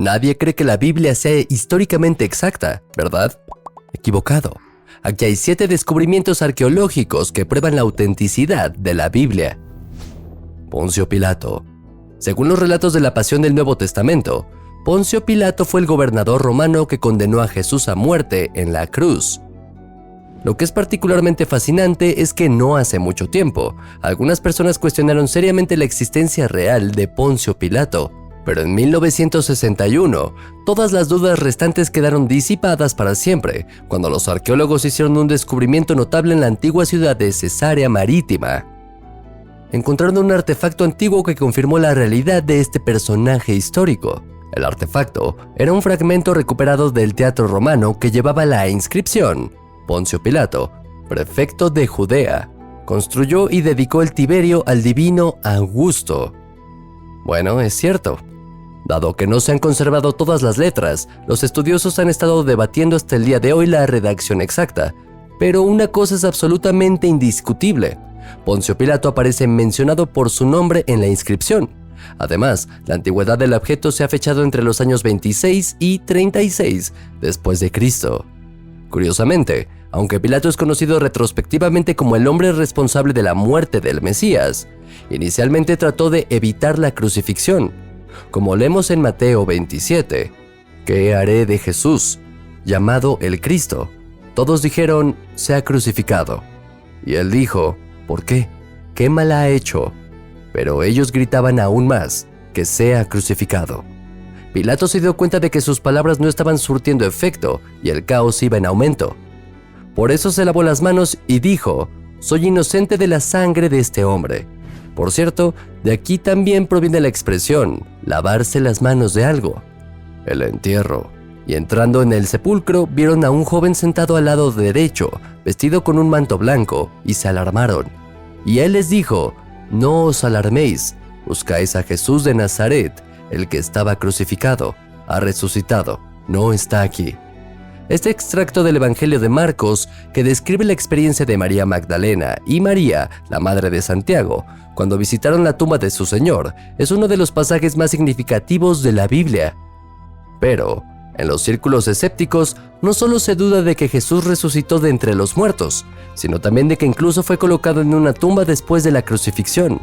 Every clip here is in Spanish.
Nadie cree que la Biblia sea históricamente exacta, ¿verdad? Equivocado. Aquí hay 7 descubrimientos arqueológicos que prueban la autenticidad de la Biblia. Poncio Pilato. Según los relatos de la Pasión del Nuevo Testamento, Poncio Pilato fue el gobernador romano que condenó a Jesús a muerte en la cruz. Lo que es particularmente fascinante es que no hace mucho tiempo, algunas personas cuestionaron seriamente la existencia real de Poncio Pilato, pero en 1961, todas las dudas restantes quedaron disipadas para siempre, cuando los arqueólogos hicieron un descubrimiento notable en la antigua ciudad de Cesarea Marítima. Encontraron un artefacto antiguo que confirmó la realidad de este personaje histórico. El artefacto era un fragmento recuperado del teatro romano que llevaba la inscripción: Poncio Pilato, prefecto de Judea, construyó y dedicó el Tiberio al divino Augusto. Bueno, es cierto. Dado que no se han conservado todas las letras, los estudiosos han estado debatiendo hasta el día de hoy la redacción exacta, pero una cosa es absolutamente indiscutible: Poncio Pilato aparece mencionado por su nombre en la inscripción. Además, la antigüedad del objeto se ha fechado entre los años 26 y 36 después de Cristo. Curiosamente, aunque Pilato es conocido retrospectivamente como el hombre responsable de la muerte del Mesías, inicialmente trató de evitar la crucifixión. Como leemos en Mateo 27, ¿qué haré de Jesús, llamado el Cristo? Todos dijeron, sea crucificado. Y él dijo, ¿por qué? ¿Qué mal ha hecho? Pero ellos gritaban aún más, que sea crucificado. Pilato se dio cuenta de que sus palabras no estaban surtiendo efecto y el caos iba en aumento. Por eso se lavó las manos y dijo, soy inocente de la sangre de este hombre. Por cierto, de aquí también proviene la expresión, lavarse las manos de algo. El entierro. Y entrando en el sepulcro, vieron a un joven sentado al lado derecho, vestido con un manto blanco, y se alarmaron. Y él les dijo, no os alarméis, buscáis a Jesús de Nazaret, el que estaba crucificado, ha resucitado, no está aquí. Este extracto del Evangelio de Marcos, que describe la experiencia de María Magdalena y María, la madre de Santiago, cuando visitaron la tumba de su Señor, es uno de los pasajes más significativos de la Biblia. Pero, en los círculos escépticos, no solo se duda de que Jesús resucitó de entre los muertos, sino también de que incluso fue colocado en una tumba después de la crucifixión.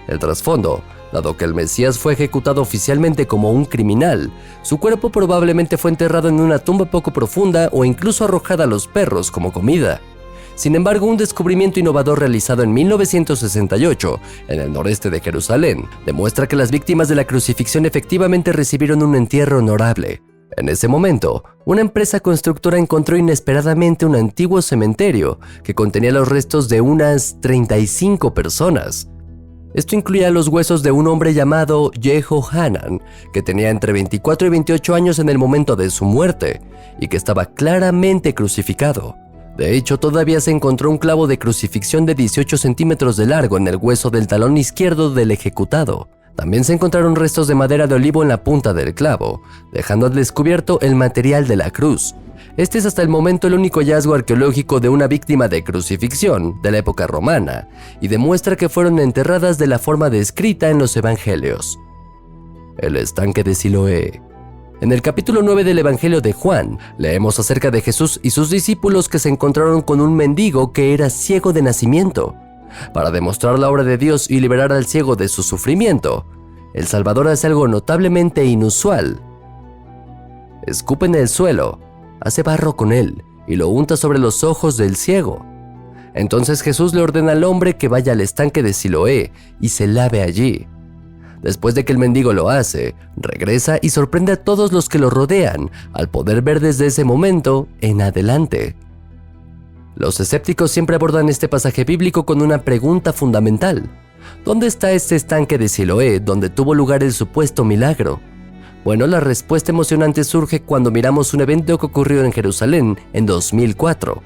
El trasfondo, dado que el Mesías fue ejecutado oficialmente como un criminal, su cuerpo probablemente fue enterrado en una tumba poco profunda o incluso arrojada a los perros como comida. Sin embargo, un descubrimiento innovador realizado en 1968 en el noreste de Jerusalén demuestra que las víctimas de la crucifixión efectivamente recibieron un entierro honorable. En ese momento, una empresa constructora encontró inesperadamente un antiguo cementerio que contenía los restos de unas 35 personas. Esto incluía los huesos de un hombre llamado Jehohanan, que tenía entre 24 y 28 años en el momento de su muerte, y que estaba claramente crucificado. De hecho, todavía se encontró un clavo de crucifixión de 18 centímetros de largo en el hueso del talón izquierdo del ejecutado. También se encontraron restos de madera de olivo en la punta del clavo, dejando al descubierto el material de la cruz. Este es hasta el momento el único hallazgo arqueológico de una víctima de crucifixión de la época romana y demuestra que fueron enterradas de la forma descrita en los evangelios. El estanque de Siloé. En el capítulo 9 del Evangelio de Juan, leemos acerca de Jesús y sus discípulos que se encontraron con un mendigo que era ciego de nacimiento. Para demostrar la obra de Dios y liberar al ciego de su sufrimiento, el Salvador hace algo notablemente inusual. Escupe en el suelo, hace barro con él y lo unta sobre los ojos del ciego. Entonces Jesús le ordena al hombre que vaya al estanque de Siloé y se lave allí. Después de que el mendigo lo hace, regresa y sorprende a todos los que lo rodean al poder ver desde ese momento en adelante. Los escépticos siempre abordan este pasaje bíblico con una pregunta fundamental. ¿Dónde está este estanque de Siloé donde tuvo lugar el supuesto milagro? Bueno, la respuesta emocionante surge cuando miramos un evento que ocurrió en Jerusalén en 2004.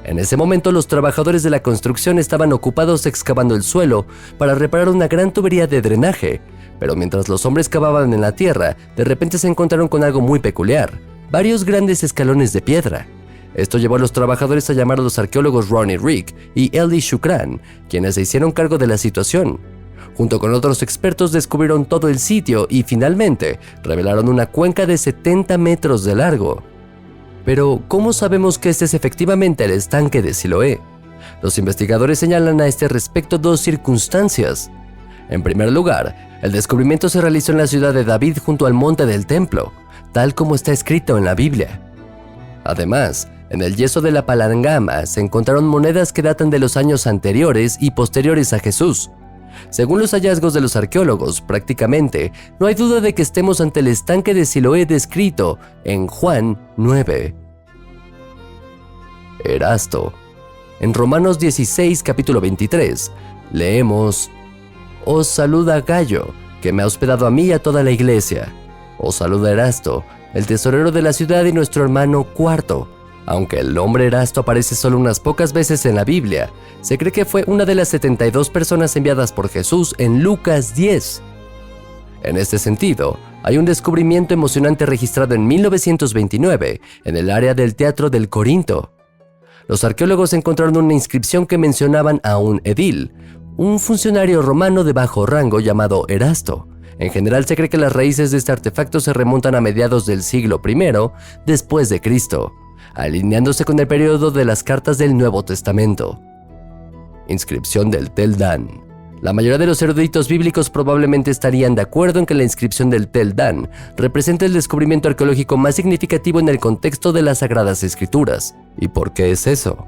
En ese momento, los trabajadores de la construcción estaban ocupados excavando el suelo para reparar una gran tubería de drenaje, pero mientras los hombres cavaban en la tierra, de repente se encontraron con algo muy peculiar: varios grandes escalones de piedra. Esto llevó a los trabajadores a llamar a los arqueólogos Ronnie Rick y Eli Shukran, quienes se hicieron cargo de la situación. Junto con otros expertos descubrieron todo el sitio y finalmente revelaron una cuenca de 70 metros de largo. Pero, ¿cómo sabemos que este es efectivamente el estanque de Siloé? Los investigadores señalan a este respecto dos circunstancias. En primer lugar, el descubrimiento se realizó en la ciudad de David junto al monte del templo, tal como está escrito en la Biblia. Además, en el yeso de la palangama se encontraron monedas que datan de los años anteriores y posteriores a Jesús. Según los hallazgos de los arqueólogos, prácticamente no hay duda de que estemos ante el estanque de Siloé descrito en Juan 9. Erasto. En Romanos 16, capítulo 23, leemos: Os saluda Gayo, que me ha hospedado a mí y a toda la iglesia. Os saluda Erasto, el tesorero de la ciudad, y nuestro hermano Cuarto. Aunque el nombre Erasto aparece solo unas pocas veces en la Biblia, se cree que fue una de las 72 personas enviadas por Jesús en Lucas 10. En este sentido, hay un descubrimiento emocionante registrado en 1929 en el área del Teatro del Corinto. Los arqueólogos encontraron una inscripción que mencionaban a un edil, un funcionario romano de bajo rango llamado Erasto. En general se cree que las raíces de este artefacto se remontan a mediados del siglo I después de Cristo, alineándose con el periodo de las cartas del Nuevo Testamento. Inscripción del Tel Dan. La mayoría de los eruditos bíblicos probablemente estarían de acuerdo en que la inscripción del Tel Dan representa el descubrimiento arqueológico más significativo en el contexto de las Sagradas Escrituras. ¿Y por qué es eso?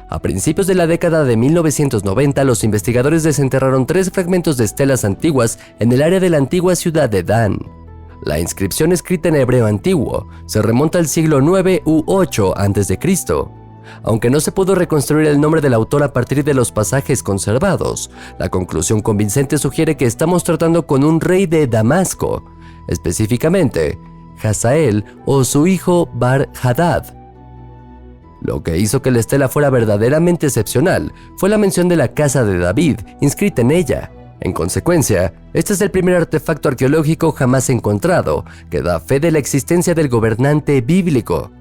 A principios de la década de 1990, los investigadores desenterraron 3 fragmentos de estelas antiguas en el área de la antigua ciudad de Dan. La inscripción, escrita en hebreo antiguo, se remonta al siglo 9 u 8 a.C. Aunque no se pudo reconstruir el nombre del autor a partir de los pasajes conservados, la conclusión convincente sugiere que estamos tratando con un rey de Damasco, específicamente Hazael o su hijo Bar-Hadad. Lo que hizo que la estela fuera verdaderamente excepcional fue la mención de la casa de David inscrita en ella. En consecuencia, este es el primer artefacto arqueológico jamás encontrado que da fe de la existencia del gobernante bíblico.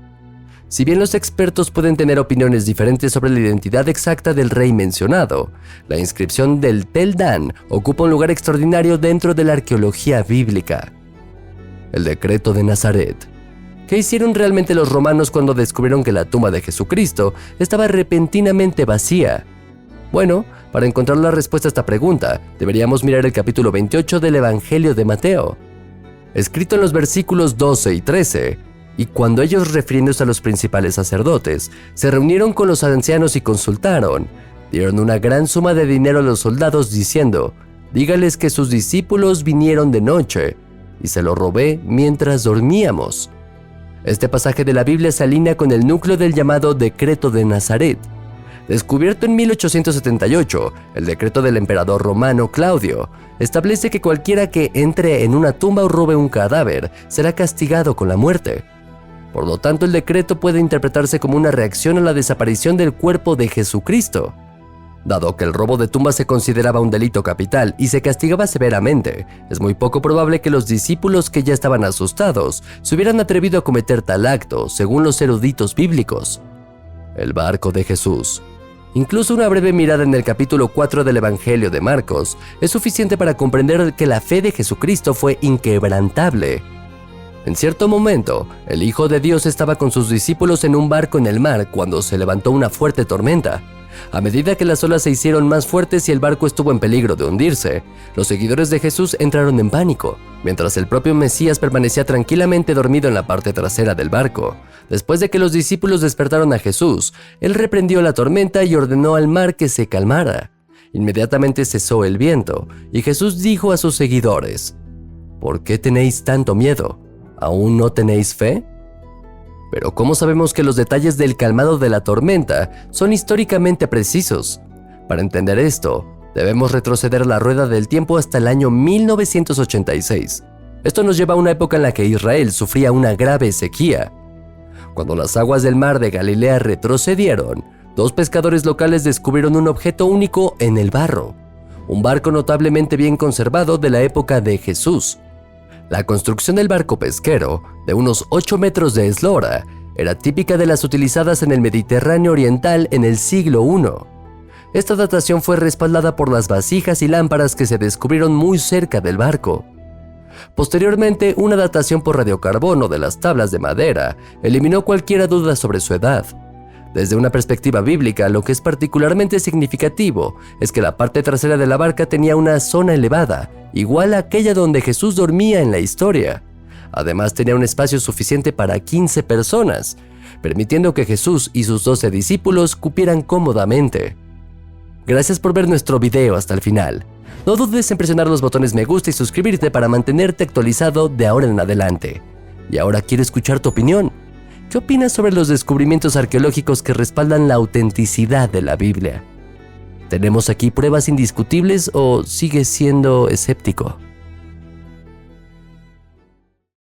Si bien los expertos pueden tener opiniones diferentes sobre la identidad exacta del rey mencionado, la inscripción del Tel Dan ocupa un lugar extraordinario dentro de la arqueología bíblica. El decreto de Nazaret. ¿Qué hicieron realmente los romanos cuando descubrieron que la tumba de Jesucristo estaba repentinamente vacía? Bueno, para encontrar la respuesta a esta pregunta, deberíamos mirar el capítulo 28 del Evangelio de Mateo. Escrito en los versículos 12 y 13, y cuando ellos, refiriéndose a los principales sacerdotes, se reunieron con los ancianos y consultaron, dieron una gran suma de dinero a los soldados diciendo: dígales que sus discípulos vinieron de noche, y se lo robé mientras dormíamos. Este pasaje de la Biblia se alinea con el núcleo del llamado Decreto de Nazaret. Descubierto en 1878, el decreto del emperador romano Claudio establece que cualquiera que entre en una tumba o robe un cadáver será castigado con la muerte. Por lo tanto, el decreto puede interpretarse como una reacción a la desaparición del cuerpo de Jesucristo. Dado que el robo de tumbas se consideraba un delito capital y se castigaba severamente, es muy poco probable que los discípulos, que ya estaban asustados, se hubieran atrevido a cometer tal acto, según los eruditos bíblicos. El barco de Jesús. Incluso una breve mirada en el capítulo 4 del Evangelio de Marcos es suficiente para comprender que la fe de Jesucristo fue inquebrantable. En cierto momento, el Hijo de Dios estaba con sus discípulos en un barco en el mar cuando se levantó una fuerte tormenta. A medida que las olas se hicieron más fuertes y el barco estuvo en peligro de hundirse, los seguidores de Jesús entraron en pánico, mientras el propio Mesías permanecía tranquilamente dormido en la parte trasera del barco. Después de que los discípulos despertaron a Jesús, él reprendió la tormenta y ordenó al mar que se calmara. Inmediatamente cesó el viento, y Jesús dijo a sus seguidores: ¿por qué tenéis tanto miedo? ¿Aún no tenéis fe? Pero ¿cómo sabemos que los detalles del calmado de la tormenta son históricamente precisos? Para entender esto, debemos retroceder la rueda del tiempo hasta el año 1986. Esto nos lleva a una época en la que Israel sufría una grave sequía. Cuando las aguas del mar de Galilea retrocedieron, 2 pescadores locales descubrieron un objeto único en el barro, un barco notablemente bien conservado de la época de Jesús. La construcción del barco pesquero, de unos 8 metros de eslora, era típica de las utilizadas en el Mediterráneo oriental en el siglo I. Esta datación fue respaldada por las vasijas y lámparas que se descubrieron muy cerca del barco. Posteriormente, una datación por radiocarbono de las tablas de madera eliminó cualquier duda sobre su edad. Desde una perspectiva bíblica, lo que es particularmente significativo es que la parte trasera de la barca tenía una zona elevada, igual a aquella donde Jesús dormía en la historia. Además, tenía un espacio suficiente para 15 personas, permitiendo que Jesús y sus 12 discípulos cupieran cómodamente. Gracias por ver nuestro video hasta el final. No dudes en presionar los botones me gusta y suscribirte para mantenerte actualizado de ahora en adelante. Y ahora quiero escuchar tu opinión. ¿Qué opinas sobre los descubrimientos arqueológicos que respaldan la autenticidad de la Biblia? ¿Tenemos aquí pruebas indiscutibles o sigues siendo escéptico?